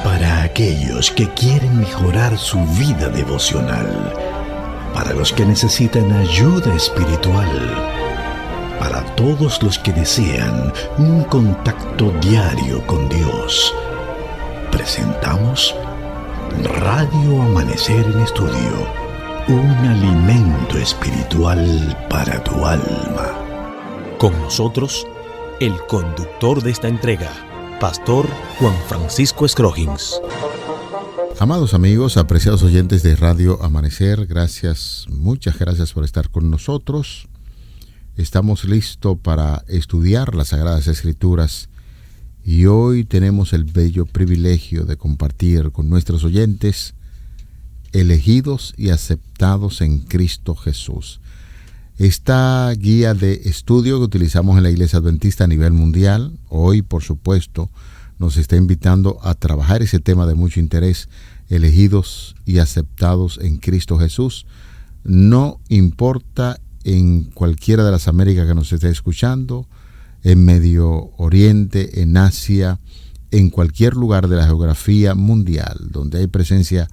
Para aquellos que quieren mejorar su vida devocional, para los que necesitan ayuda espiritual, para todos los que desean un contacto diario con Dios, presentamos Radio Amanecer en Estudio, un alimento espiritual para tu alma. Con nosotros, el conductor de esta entrega, Pastor Juan Francisco Scroggins. Amados amigos, apreciados oyentes de Radio Amanecer, gracias, muchas gracias por estar con nosotros. Estamos listos para estudiar las Sagradas Escrituras y hoy tenemos el bello privilegio de compartir con nuestros oyentes elegidos y aceptados en Cristo Jesús. Esta guía de estudio que utilizamos en la Iglesia Adventista a nivel mundial, hoy por supuesto nos está invitando a trabajar ese tema de mucho interés, elegidos y aceptados en Cristo Jesús. No importa en cualquiera de las Américas que nos esté escuchando, en Medio Oriente, en Asia, en cualquier lugar de la geografía mundial donde hay presencia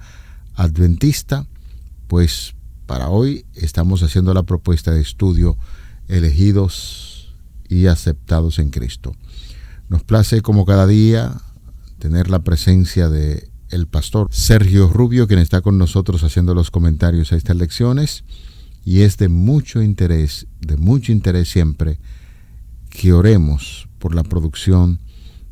adventista, pues para hoy estamos haciendo la propuesta de estudio elegidos y aceptados en Cristo. Nos place como cada día tener la presencia de el pastor Sergio Rubio, quien está con nosotros haciendo los comentarios a estas lecciones, y es de mucho interés siempre que oremos por la producción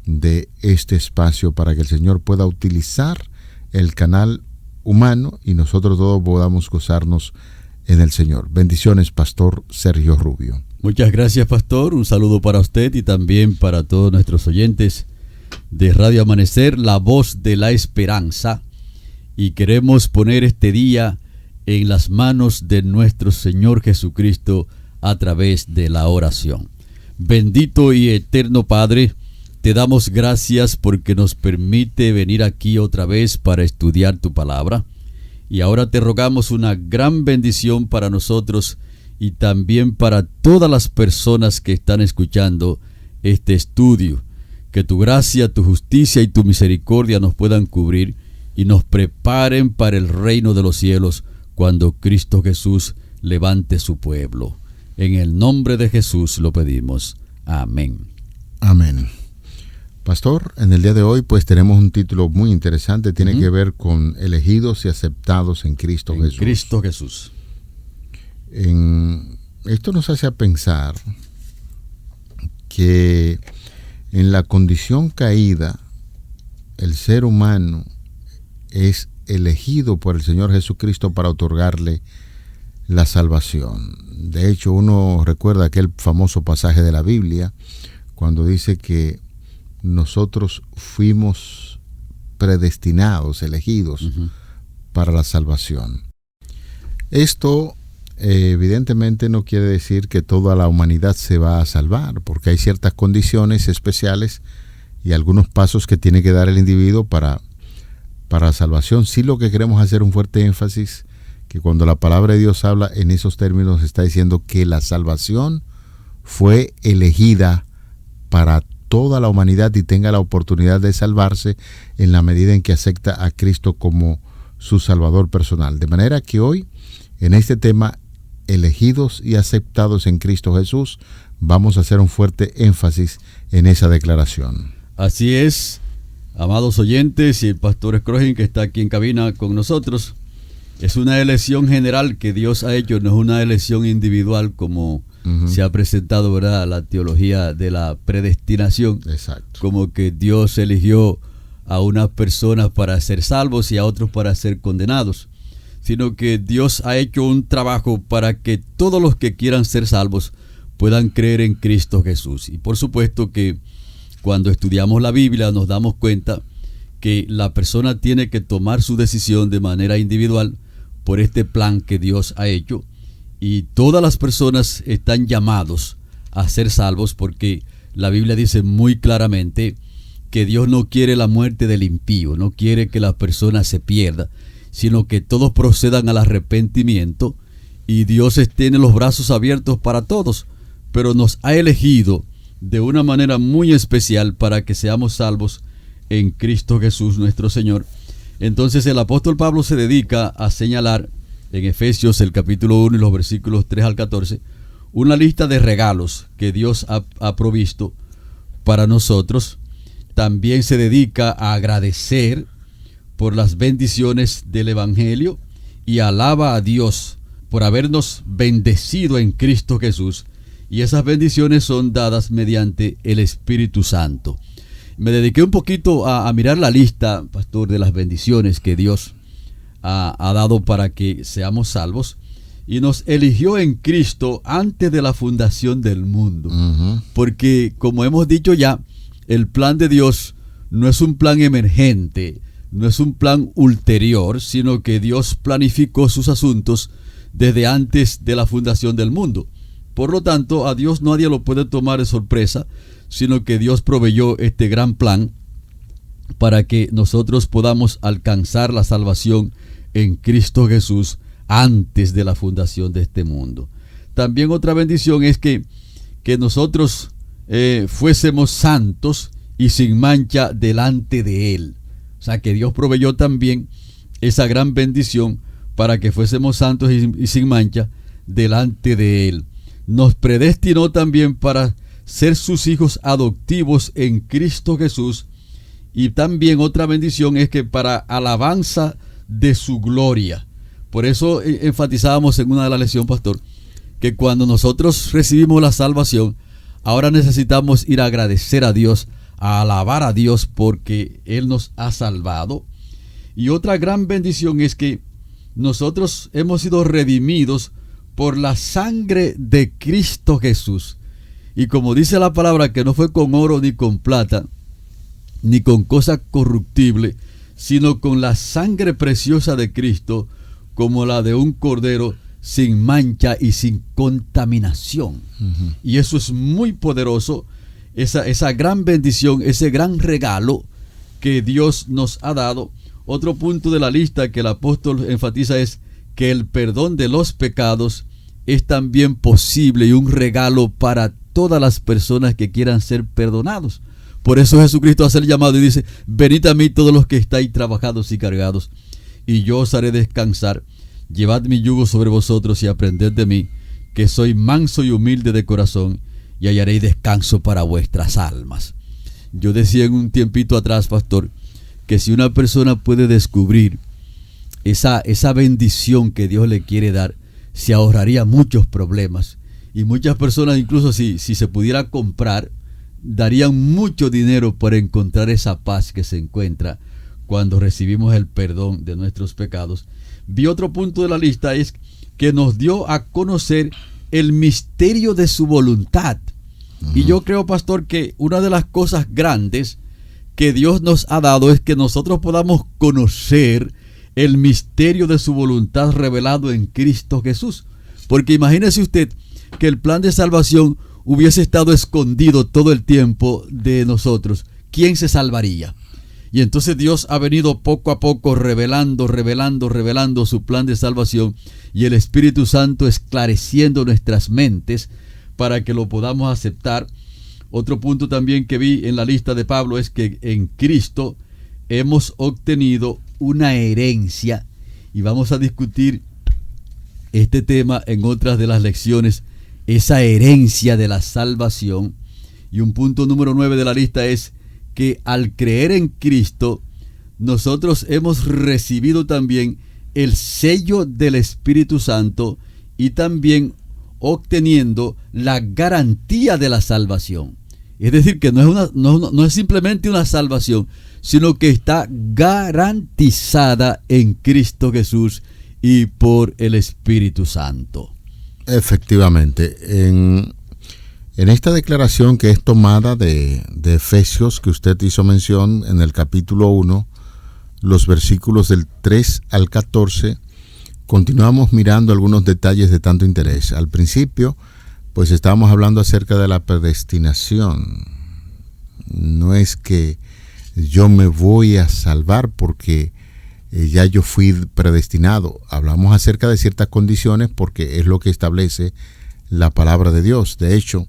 de este espacio para que el Señor pueda utilizar el canal humano y nosotros todos podamos gozarnos en el Señor. Bendiciones, Pastor Sergio Rubio. Muchas gracias, Pastor. Un saludo para usted y también para todos nuestros oyentes de Radio Amanecer, la voz de la esperanza. Y queremos poner este día en las manos de nuestro Señor Jesucristo a través de la oración. Bendito y eterno Padre, te damos gracias porque nos permite venir aquí otra vez para estudiar tu palabra. Y ahora te rogamos una gran bendición para nosotros y también para todas las personas que están escuchando este estudio. Que tu gracia, tu justicia y tu misericordia nos puedan cubrir y nos preparen para el reino de los cielos cuando Cristo Jesús levante su pueblo. En el nombre de Jesús lo pedimos. Amén. Amén. Pastor, en el día de hoy pues tenemos un título muy interesante, tiene que ver con elegidos y aceptados en Cristo Jesús. Cristo Jesús. Esto nos hace pensar que en la condición caída el ser humano es elegido por el Señor Jesucristo para otorgarle la salvación. De hecho, uno recuerda aquel famoso pasaje de la Biblia cuando dice que nosotros fuimos predestinados, elegidos para la salvación. Esto evidentemente no quiere decir que toda la humanidad se va a salvar, porque hay ciertas condiciones especiales y algunos pasos que tiene que dar el individuo para la salvación. Sí, lo que queremos hacer un fuerte énfasis, que cuando la palabra de Dios habla en esos términos, está diciendo que la salvación fue elegida para toda la humanidad y tenga la oportunidad de salvarse en la medida en que acepta a Cristo como su Salvador personal. De manera que hoy, en este tema, elegidos y aceptados en Cristo Jesús, vamos a hacer un fuerte énfasis en esa declaración. Así es, amados oyentes, y el pastor Scroggins, que está aquí en cabina con nosotros. Es una elección general que Dios ha hecho, no es una elección individual como se ha presentado, ¿verdad?, la teología de la predestinación. Exacto. Como que Dios eligió a unas personas para ser salvos y a otros para ser condenados, sino que Dios ha hecho un trabajo para que todos los que quieran ser salvos puedan creer en Cristo Jesús. Y por supuesto que cuando estudiamos la Biblia nos damos cuenta que la persona tiene que tomar su decisión de manera individual por este plan que Dios ha hecho. Y todas las personas están llamados a ser salvos porque la Biblia dice muy claramente que Dios no quiere la muerte del impío, no quiere que la persona se pierda, sino que todos procedan al arrepentimiento y Dios tiene los brazos abiertos para todos, pero nos ha elegido de una manera muy especial para que seamos salvos en Cristo Jesús nuestro Señor. Entonces el apóstol Pablo se dedica a señalar en Efesios el capítulo 1 y los versículos 3 al 14 una lista de regalos que Dios ha provisto para nosotros. También se dedica a agradecer por las bendiciones del Evangelio y alaba a Dios por habernos bendecido en Cristo Jesús. Y esas bendiciones son dadas mediante el Espíritu Santo. Me dediqué un poquito a mirar la lista, pastor, de las bendiciones que Dios ha dado para que seamos salvos. Y nos eligió en Cristo antes de la fundación del mundo. Porque, como hemos dicho ya, el plan de Dios no es un plan emergente, no es un plan ulterior, sino que Dios planificó sus asuntos desde antes de la fundación del mundo. Por lo tanto, a Dios nadie lo puede tomar de sorpresa, sino que Dios proveyó este gran plan para que nosotros podamos alcanzar la salvación en Cristo Jesús antes de la fundación de este mundo. También otra bendición es que nosotros fuésemos santos y sin mancha delante de Él. O sea, que Dios proveyó también esa gran bendición para que fuésemos santos y sin mancha delante de Él. Nos predestinó también para ser sus hijos adoptivos en Cristo Jesús. Y también otra bendición es que para alabanza de su gloria. Por eso enfatizábamos en una de las lecciones, pastor, que cuando nosotros recibimos la salvación, ahora necesitamos ir a agradecer a Dios, a alabar a Dios porque Él nos ha salvado. Y otra gran bendición es que nosotros hemos sido redimidos por la sangre de Cristo Jesús. Y como dice la palabra, que no fue con oro ni con plata, ni con cosa corruptible, sino con la sangre preciosa de Cristo, como la de un cordero sin mancha y sin contaminación. Y eso es muy poderoso, esa gran bendición, ese gran regalo que Dios nos ha dado. Otro punto de la lista que el apóstol enfatiza es que el perdón de los pecados es también posible y un regalo para todas las personas que quieran ser perdonados. Por eso Jesucristo hace el llamado y dice: venid a mí todos los que estáis trabajados y cargados, y yo os haré descansar. Llevad mi yugo sobre vosotros y aprended de mí, que soy manso y humilde de corazón, y hallaréis descanso para vuestras almas. Yo decía en un tiempito atrás, pastor, que si una persona puede descubrir esa bendición que Dios le quiere dar, se ahorraría muchos problemas. Y muchas personas, incluso si se pudiera comprar, darían mucho dinero para encontrar esa paz que se encuentra cuando recibimos el perdón de nuestros pecados. Vi otro punto de la lista, es que nos dio a conocer el misterio de su voluntad. Y yo creo, pastor, que una de las cosas grandes que Dios nos ha dado es que nosotros podamos conocer el misterio de su voluntad revelado en Cristo Jesús. Porque imagínese usted que el plan de salvación hubiese estado escondido todo el tiempo de nosotros. ¿Quién se salvaría? Y entonces Dios ha venido poco a poco revelando su plan de salvación, y el Espíritu Santo esclareciendo nuestras mentes para que lo podamos aceptar. Otro punto también que vi en la lista de Pablo es que en Cristo hemos obtenido una herencia, y vamos a discutir este tema en otras de las lecciones, esa herencia de la salvación. Y un punto número 9 de la lista es que al creer en Cristo, nosotros hemos recibido también el sello del Espíritu Santo, y también obteniendo la garantía de la salvación. Es decir, que no es simplemente una salvación, sino que está garantizada en Cristo Jesús y por el Espíritu Santo. Efectivamente, en esta declaración que es tomada de Efesios, que usted hizo mención en el capítulo 1, los versículos del 3 al 14, continuamos mirando algunos detalles de tanto interés. Al principio, pues estábamos hablando acerca de la predestinación. No es que yo me voy a salvar porque ya yo fui predestinado. Hablamos acerca de ciertas condiciones porque es lo que establece la palabra de Dios. De hecho,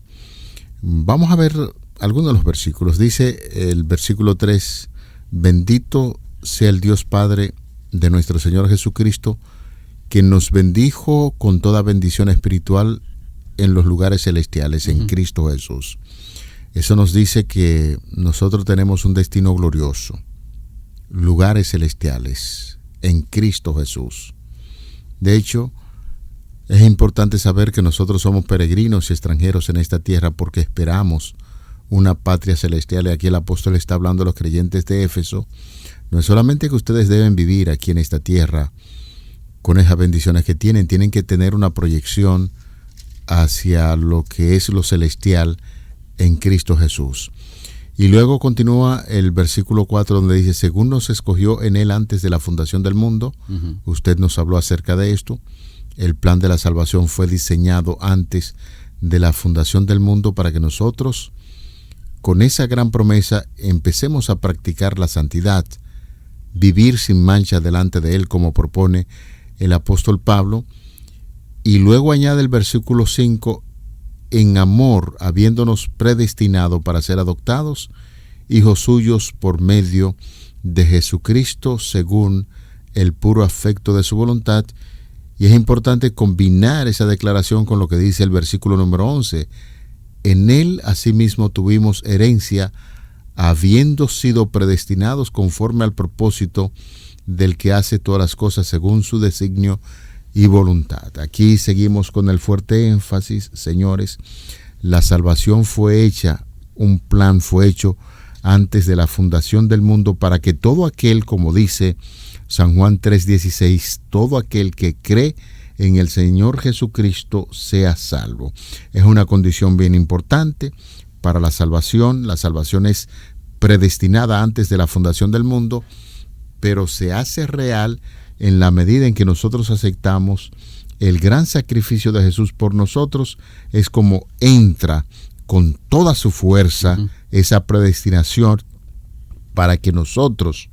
vamos a ver algunos de los versículos. Dice el versículo 3: Bendito sea el Dios Padre de nuestro Señor Jesucristo, que nos bendijo con toda bendición espiritual en los lugares celestiales, en Cristo Jesús. Eso nos dice que nosotros tenemos un destino glorioso, lugares celestiales, en Cristo Jesús. De hecho, es importante saber que nosotros somos peregrinos y extranjeros en esta tierra porque esperamos una patria celestial. Y aquí el apóstol está hablando a los creyentes de Éfeso. No es solamente que ustedes deben vivir aquí en esta tierra con esas bendiciones que tienen que tener una proyección hacia lo que es lo celestial en Cristo Jesús. Y luego continúa el versículo 4 donde dice, según nos escogió en Él antes de la fundación del mundo. Usted nos habló acerca de esto. El plan de la salvación fue diseñado antes de la fundación del mundo para que nosotros, con esa gran promesa, empecemos a practicar la santidad, vivir sin mancha delante de Él, como propone el apóstol Pablo. Y luego añade el versículo 5, en amor, habiéndonos predestinado para ser adoptados, hijos suyos por medio de Jesucristo, según el puro afecto de su voluntad. Y es importante combinar esa declaración con lo que dice el versículo número 11. En Él asimismo tuvimos herencia, habiendo sido predestinados conforme al propósito del que hace todas las cosas según su designio y voluntad. Aquí seguimos con el fuerte énfasis, señores. La salvación fue hecha, un plan fue hecho antes de la fundación del mundo para que todo aquel, como dice San Juan 3:16, todo aquel que cree en el Señor Jesucristo sea salvo. Es una condición bien importante para la salvación. La salvación es predestinada antes de la fundación del mundo, pero se hace real en la medida en que nosotros aceptamos el gran sacrificio de Jesús por nosotros. Es como entra con toda su fuerza esa predestinación para que nosotros,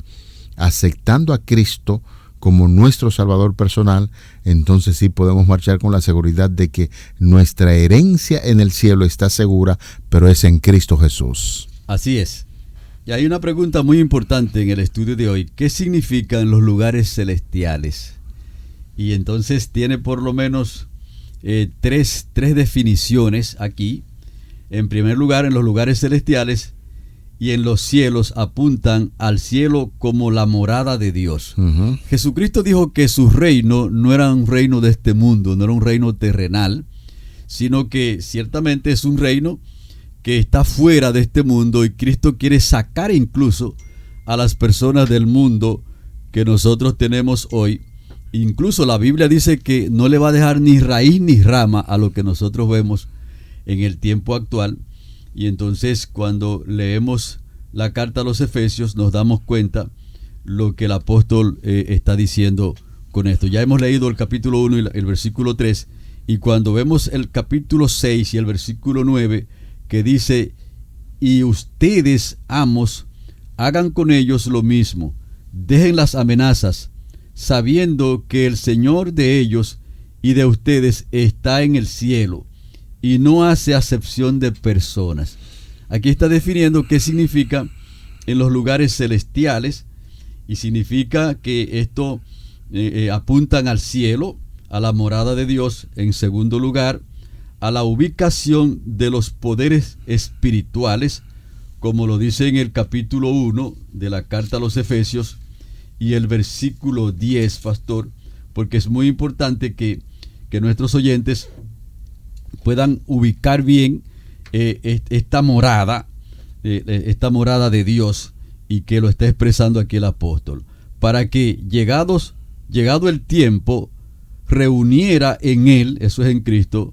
aceptando a Cristo como nuestro Salvador personal, entonces sí podemos marchar con la seguridad de que nuestra herencia en el cielo está segura, pero es en Cristo Jesús. Así es. Y hay una pregunta muy importante en el estudio de hoy. ¿Qué significan los lugares celestiales? Y entonces tiene por lo menos tres definiciones aquí. En primer lugar, en los lugares celestiales y en los cielos apuntan al cielo como la morada de Dios. Jesucristo dijo que su reino no era un reino de este mundo, no era un reino terrenal, sino que ciertamente es un reino que está fuera de este mundo, y Cristo quiere sacar incluso a las personas del mundo que nosotros tenemos hoy. Incluso la Biblia dice que no le va a dejar ni raíz ni rama a lo que nosotros vemos en el tiempo actual. Y entonces cuando leemos la carta a los Efesios nos damos cuenta lo que el apóstol está diciendo con esto. Ya hemos leído el capítulo 1 y el versículo 3, y cuando vemos el capítulo 6 y el versículo 9, que dice, y ustedes, amos, hagan con ellos lo mismo, dejen las amenazas, sabiendo que el Señor de ellos y de ustedes está en el cielo, y no hace acepción de personas. Aquí está definiendo qué significa en los lugares celestiales, y significa que esto apuntan al cielo, a la morada de Dios. En segundo lugar, a la ubicación de los poderes espirituales, como lo dice en el capítulo 1 de la carta a los Efesios y el versículo 10, pastor, porque es muy importante que nuestros oyentes puedan ubicar bien esta morada de Dios, y que lo está expresando aquí el apóstol, para que llegado el tiempo, reuniera en él, eso es en Cristo,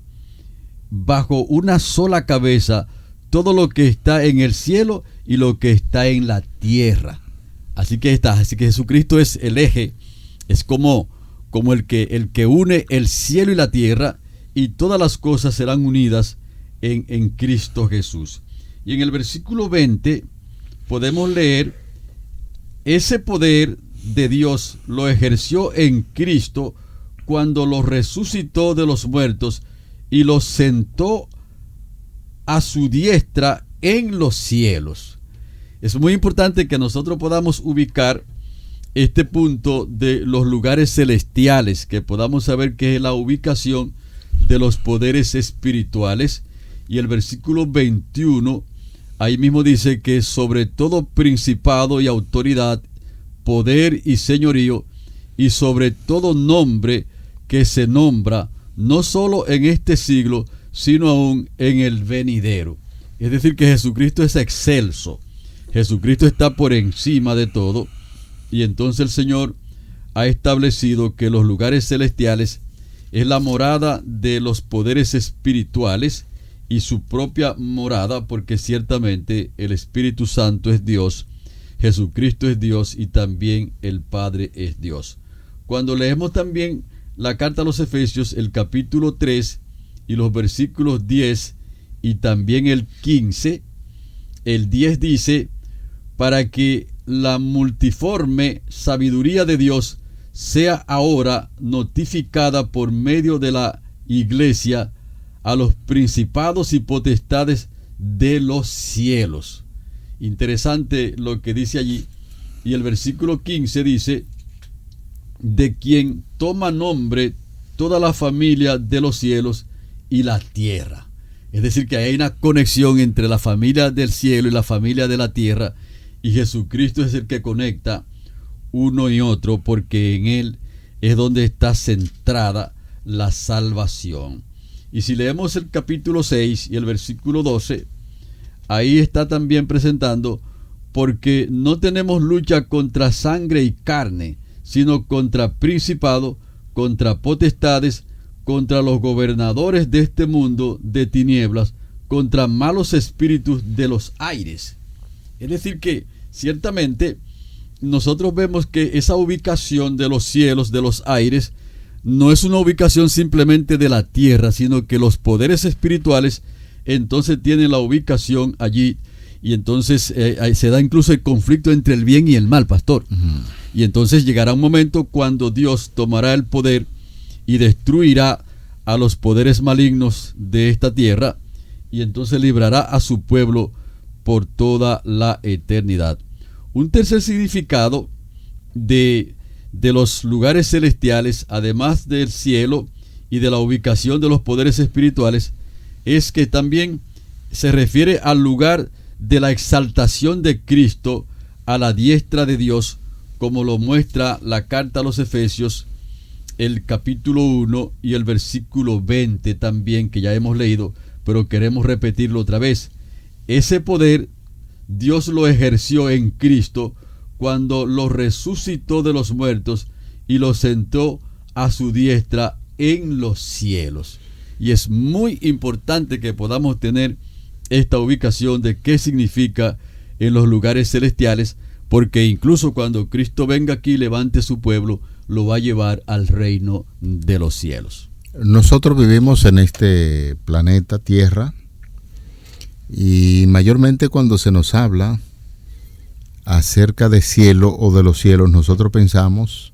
bajo una sola cabeza todo lo que está en el cielo y lo que está en la tierra. Así que Jesucristo es el eje, es como el que une el cielo y la tierra, y todas las cosas serán unidas en Cristo Jesús. Y en el versículo 20 podemos leer, ese poder de Dios lo ejerció en Cristo cuando lo resucitó de los muertos y lo sentó a su diestra en los cielos. es muy importante que nosotros podamos ubicar este punto de los lugares celestiales, que podamos saber qué es la ubicación de los poderes espirituales. Y el versículo 21, ahí mismo dice que sobre todo principado y autoridad, poder y señorío, y sobre todo nombre que se nombra, no solo en este siglo, sino aún en el venidero. Es decir, que Jesucristo es excelso. Jesucristo está por encima de todo. Y entonces el Señor ha establecido que los lugares celestiales es la morada de los poderes espirituales y su propia morada, porque ciertamente el Espíritu Santo es Dios, Jesucristo es Dios y también el Padre es Dios. Cuando leemos también la carta a los Efesios, el capítulo 3 y los versículos 10 y también el 15, el 10 dice: para que la multiforme sabiduría de Dios sea ahora notificada por medio de la iglesia a los principados y potestades de los cielos. Interesante lo que dice allí. Y el versículo 15 dice: de quien toma nombre toda la familia de los cielos y la tierra. Es decir, que hay una conexión entre la familia del cielo y la familia de la tierra, y Jesucristo es el que conecta uno y otro, porque en Él es donde está centrada la salvación. Y si leemos el capítulo 6 y el versículo 12, ahí está también presentando: porque no tenemos lucha contra sangre y carne, sino contra principados, contra potestades, contra los gobernadores de este mundo de tinieblas, contra malos espíritus de los aires. Es decir, que ciertamente nosotros vemos que esa ubicación de los cielos, de los aires, no es una ubicación simplemente de la tierra, sino que los poderes espirituales entonces tienen la ubicación allí. Y entonces se da incluso el conflicto entre el bien y el mal, pastor. Y entonces llegará un momento cuando Dios tomará el poder y destruirá a los poderes malignos de esta tierra, y entonces librará a su pueblo por toda la eternidad. Un tercer significado de los lugares celestiales, además del cielo y de la ubicación de los poderes espirituales, es que también se refiere al lugar de la exaltación de Cristo a la diestra de Dios, como lo muestra la carta a los Efesios, el capítulo 1 y el versículo 20 también, que ya hemos leído, pero queremos repetirlo otra vez. Ese poder Dios lo ejerció en Cristo cuando lo resucitó de los muertos y lo sentó a su diestra en los cielos. Y es muy importante que podamos tener esta ubicación de qué significa en los lugares celestiales, porque incluso cuando Cristo venga aquí y levante su pueblo, lo va a llevar al reino de los cielos. Nosotros vivimos en este planeta Tierra, y mayormente cuando se nos habla acerca de cielo o de los cielos, nosotros pensamos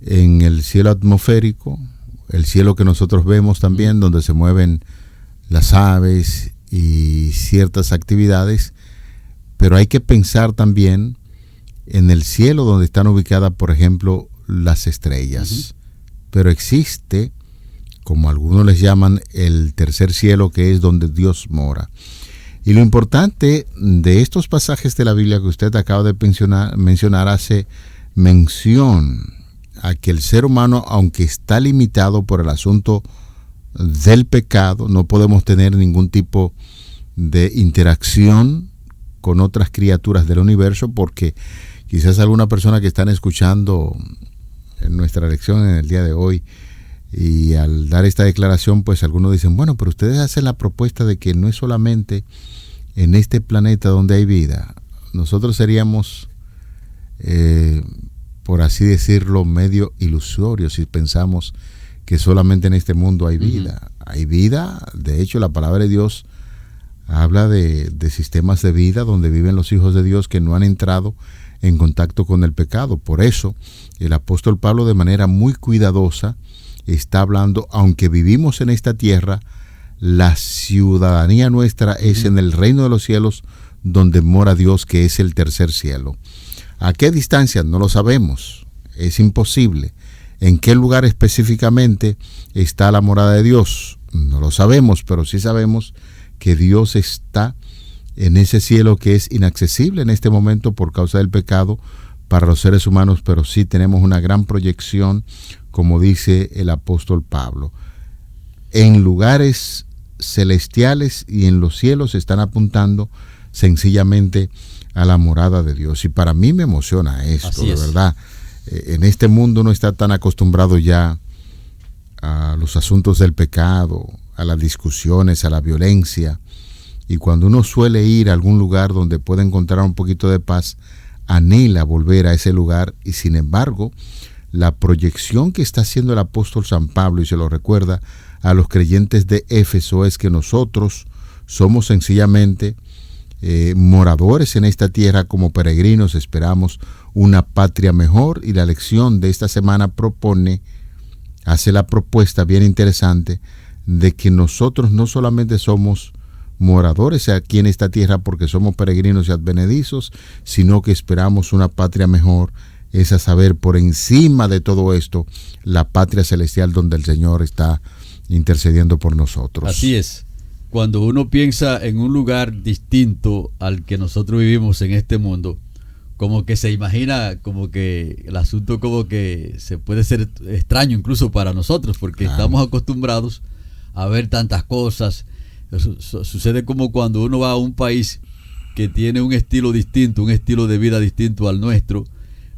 en el cielo atmosférico, el cielo que nosotros vemos también, donde se mueven las aves y ciertas actividades, pero hay que pensar también en el cielo donde están ubicadas, por ejemplo, las estrellas. Pero existe, como algunos les llaman, el tercer cielo, que es donde Dios mora. Y lo importante de estos pasajes de la Biblia que usted acaba de mencionar hace mención a que el ser humano, aunque está limitado por el asunto del pecado, no podemos tener ningún tipo de interacción con otras criaturas del universo, porque quizás alguna persona que están escuchando en nuestra lección en el día de hoy, y al dar esta declaración, pues algunos dicen: bueno, pero ustedes hacen la propuesta de que no es solamente en este planeta donde hay vida. Nosotros seríamos, por así decirlo, medio ilusorios si pensamos que solamente en este mundo hay vida. Hay vida. De hecho, la palabra de Dios habla de sistemas de vida donde viven los hijos de Dios que no han entrado en contacto con el pecado. Por eso el apóstol Pablo, de manera muy cuidadosa, está hablando: aunque vivimos en esta tierra, la ciudadanía nuestra es en el reino de los cielos, donde mora Dios, que es el tercer cielo. ¿A qué distancia? No lo sabemos, es imposible. ¿En qué lugar específicamente está la morada de Dios? No lo sabemos, pero sí sabemos que Dios está en ese cielo que es inaccesible en este momento por causa del pecado para los seres humanos, pero sí tenemos una gran proyección, como dice el apóstol Pablo. En lugares celestiales y en los cielos están apuntando sencillamente a la morada de Dios. Y para mí me emociona esto, de verdad. En este mundo uno está tan acostumbrado ya a los asuntos del pecado, a las discusiones, a la violencia. Y cuando uno suele ir a algún lugar donde puede encontrar un poquito de paz, anhela volver a ese lugar. Y sin embargo, la proyección que está haciendo el apóstol San Pablo, y se lo recuerda a los creyentes de Éfeso, es que nosotros somos sencillamente moradores en esta tierra como peregrinos, esperamos una patria mejor. Y la lección de esta semana hace la propuesta bien interesante de que nosotros no solamente somos moradores aquí en esta tierra porque somos peregrinos y advenedizos, sino que esperamos una patria mejor, es a saber, por encima de todo esto, la patria celestial donde el Señor está intercediendo por nosotros. Así es. Cuando uno piensa en un lugar distinto al que nosotros vivimos en este mundo, como que se imagina como que el asunto como que se puede ser extraño incluso para nosotros, porque estamos acostumbrados a ver tantas cosas. Sucede como cuando uno va a un país que tiene un estilo distinto, un estilo de vida distinto al nuestro,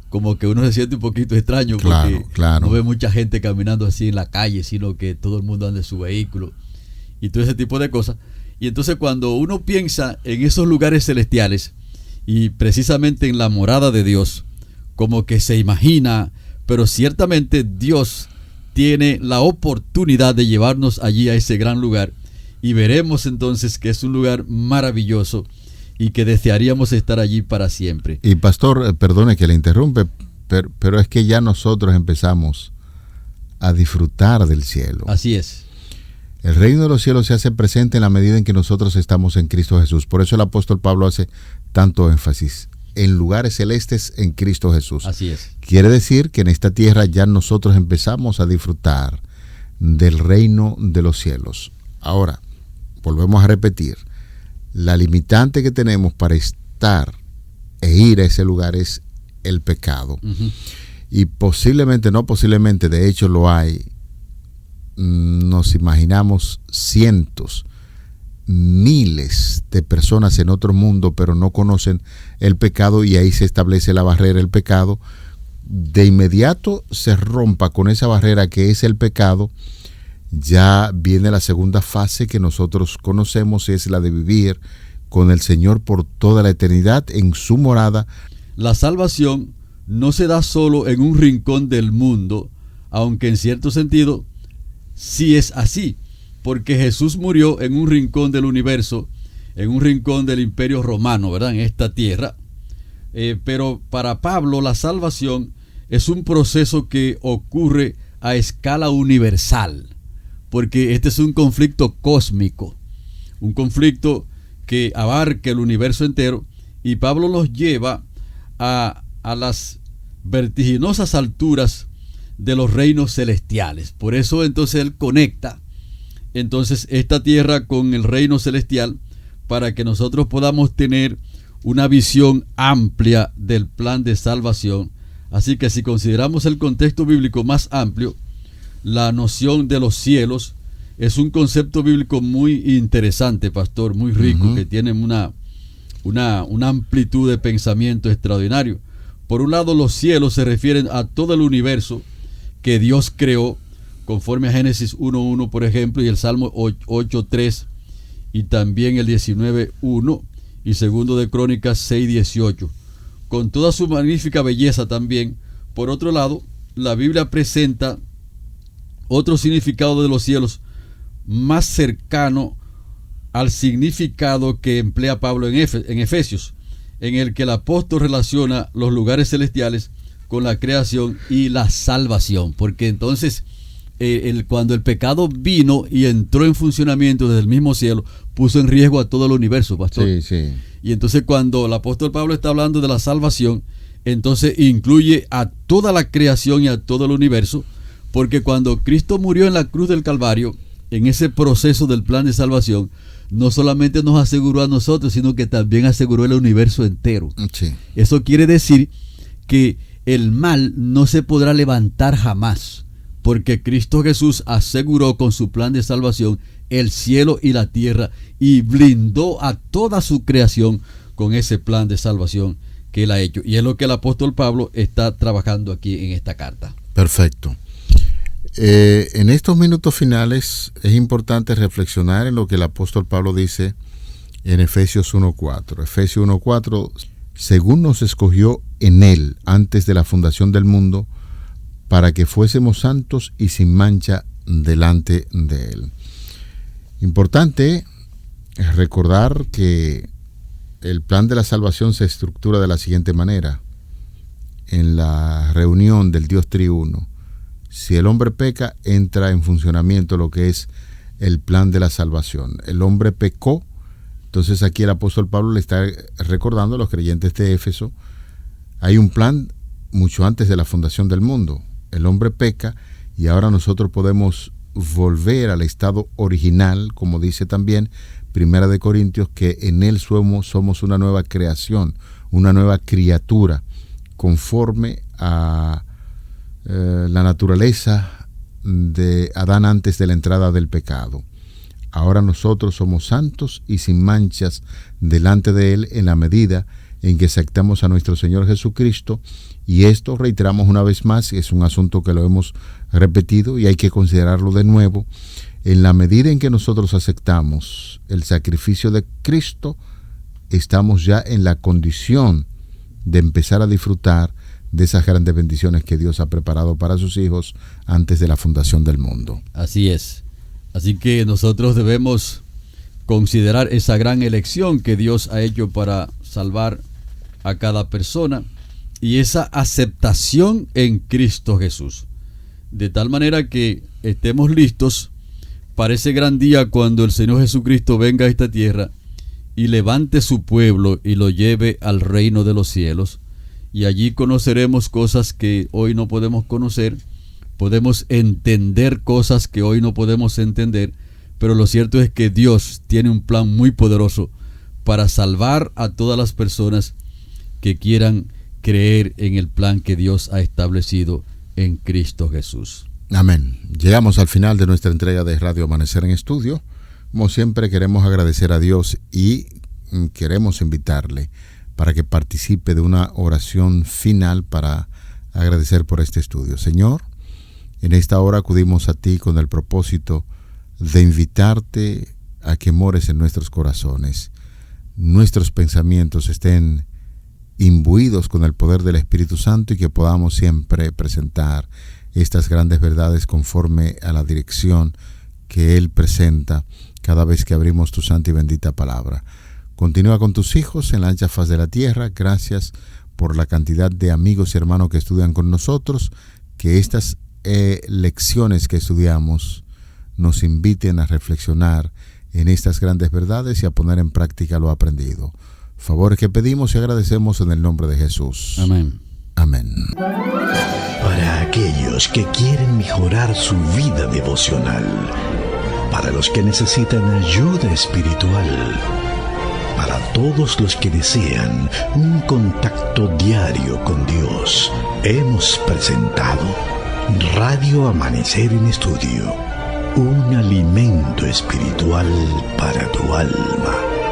como que uno se siente un poquito extraño porque no ve mucha gente caminando así en la calle, sino que todo el mundo anda en su vehículo y todo ese tipo de cosas. Y entonces cuando uno piensa en esos lugares celestiales y precisamente en la morada de Dios, como que se imagina, pero ciertamente Dios tiene la oportunidad de llevarnos allí a ese gran lugar, y veremos entonces que es un lugar maravilloso y que desearíamos estar allí para siempre. Y pastor, perdone que le interrumpe, pero es que ya nosotros empezamos a disfrutar del cielo. Así es. El reino de los cielos se hace presente en la medida en que nosotros estamos en Cristo Jesús. Por eso el apóstol Pablo hace tanto énfasis en lugares celestes en Cristo Jesús. Así es. Quiere decir que en esta tierra ya nosotros empezamos a disfrutar del reino de los cielos. Ahora, volvemos a repetir, la limitante que tenemos para estar e ir a ese lugar es el pecado. Y posiblemente, de hecho lo hay, nos imaginamos cientos, miles de personas en otro mundo, pero no conocen el pecado, y ahí se establece la barrera, el pecado. De inmediato se rompa con esa barrera que es el pecado. Ya viene la segunda fase que nosotros conocemos, es la de vivir con el Señor por toda la eternidad en su morada. La salvación no se da solo en un rincón del mundo, aunque en cierto sentido sí es así, porque Jesús murió en un rincón del universo, en un rincón del Imperio Romano, ¿verdad?, en esta tierra. Pero para Pablo la salvación es un proceso que ocurre a escala universal, porque este es un conflicto cósmico, un conflicto que abarca el universo entero, y Pablo los lleva a las vertiginosas alturas de los reinos celestiales. Por eso entonces él conecta entonces esta tierra con el reino celestial, para que nosotros podamos tener una visión amplia del plan de salvación. Así que si consideramos el contexto bíblico más amplio, la noción de los cielos es un concepto bíblico muy interesante, pastor, muy rico, que tiene una amplitud de pensamiento extraordinario. Por un lado, los cielos se refieren a todo el universo que Dios creó, conforme a Génesis 1.1, por ejemplo, y el Salmo 8.3, y también el 19.1, y segundo de Crónicas 6.18, con toda su magnífica belleza también. Por otro lado, la Biblia presenta otro significado de los cielos más cercano al significado que emplea Pablo en Efesios, en el que el apóstol relaciona los lugares celestiales con la creación y la salvación, porque entonces cuando el pecado vino y entró en funcionamiento desde el mismo cielo, puso en riesgo a todo el universo, pastor. Sí. Y entonces cuando el apóstol Pablo está hablando de la salvación, entonces incluye a toda la creación y a todo el universo, porque cuando Cristo murió en la cruz del Calvario, en ese proceso del plan de salvación, no solamente nos aseguró a nosotros, sino que también aseguró el universo entero. Sí. Eso quiere decir que el mal no se podrá levantar jamás, porque Cristo Jesús aseguró con su plan de salvación el cielo y la tierra y blindó a toda su creación con ese plan de salvación que él ha hecho. Y es lo que el apóstol Pablo está trabajando aquí en esta carta. Perfecto. En estos minutos finales es importante reflexionar en lo que el apóstol Pablo dice en Efesios 1:4. Efesios 1:4, según nos escogió en él antes de la fundación del mundo, para que fuésemos santos y sin mancha delante de él. Importante recordar que el plan de la salvación se estructura de la siguiente manera. En la reunión del Dios triuno, si el hombre peca, entra en funcionamiento lo que es el plan de la salvación. El hombre pecó, entonces aquí el apóstol Pablo le está recordando a los creyentes de Éfeso, hay un plan mucho antes de la fundación del mundo. El hombre peca y ahora nosotros podemos volver al estado original, como dice también Primera de Corintios, que en él somos una nueva creación, una nueva criatura, conforme a la naturaleza de Adán antes de la entrada del pecado. Ahora nosotros somos santos y sin manchas delante de él en la medida en que aceptamos a nuestro Señor Jesucristo, y esto, reiteramos una vez más, es un asunto que lo hemos repetido y hay que considerarlo de nuevo. En la medida en que nosotros aceptamos el sacrificio de Cristo, estamos ya en la condición de empezar a disfrutar de esas grandes bendiciones que Dios ha preparado para sus hijos antes de la fundación del mundo. Así es. Así que nosotros debemos considerar esa gran elección que Dios ha hecho para salvar a cada persona y esa aceptación en Cristo Jesús. De tal manera que estemos listos para ese gran día cuando el Señor Jesucristo venga a esta tierra y levante su pueblo y lo lleve al reino de los cielos. Y allí conoceremos cosas que hoy no podemos conocer, podemos entender cosas que hoy no podemos entender, pero lo cierto es que Dios tiene un plan muy poderoso para salvar a todas las personas que quieran creer en el plan que Dios ha establecido en Cristo Jesús. Amén. Llegamos al final de nuestra entrega de Radio Amanecer en Estudio. Como siempre, queremos agradecer a Dios y queremos invitarle para que participe de una oración final para agradecer por este estudio. Señor, en esta hora acudimos a ti con el propósito de invitarte a que mores en nuestros corazones. Nuestros pensamientos estén imbuidos con el poder del Espíritu Santo y que podamos siempre presentar estas grandes verdades conforme a la dirección que Él presenta cada vez que abrimos tu santa y bendita palabra. Continúa con tus hijos en la ancha faz de la tierra. Gracias por la cantidad de amigos y hermanos que estudian con nosotros. Que estas lecciones que estudiamos nos inviten a reflexionar en estas grandes verdades y a poner en práctica lo aprendido. Favores que pedimos y agradecemos en el nombre de Jesús. Amén. Amén. Para aquellos que quieren mejorar su vida devocional, para los que necesitan ayuda espiritual, para todos los que desean un contacto diario con Dios, hemos presentado Radio Amanecer en Estudio, un alimento espiritual para tu alma.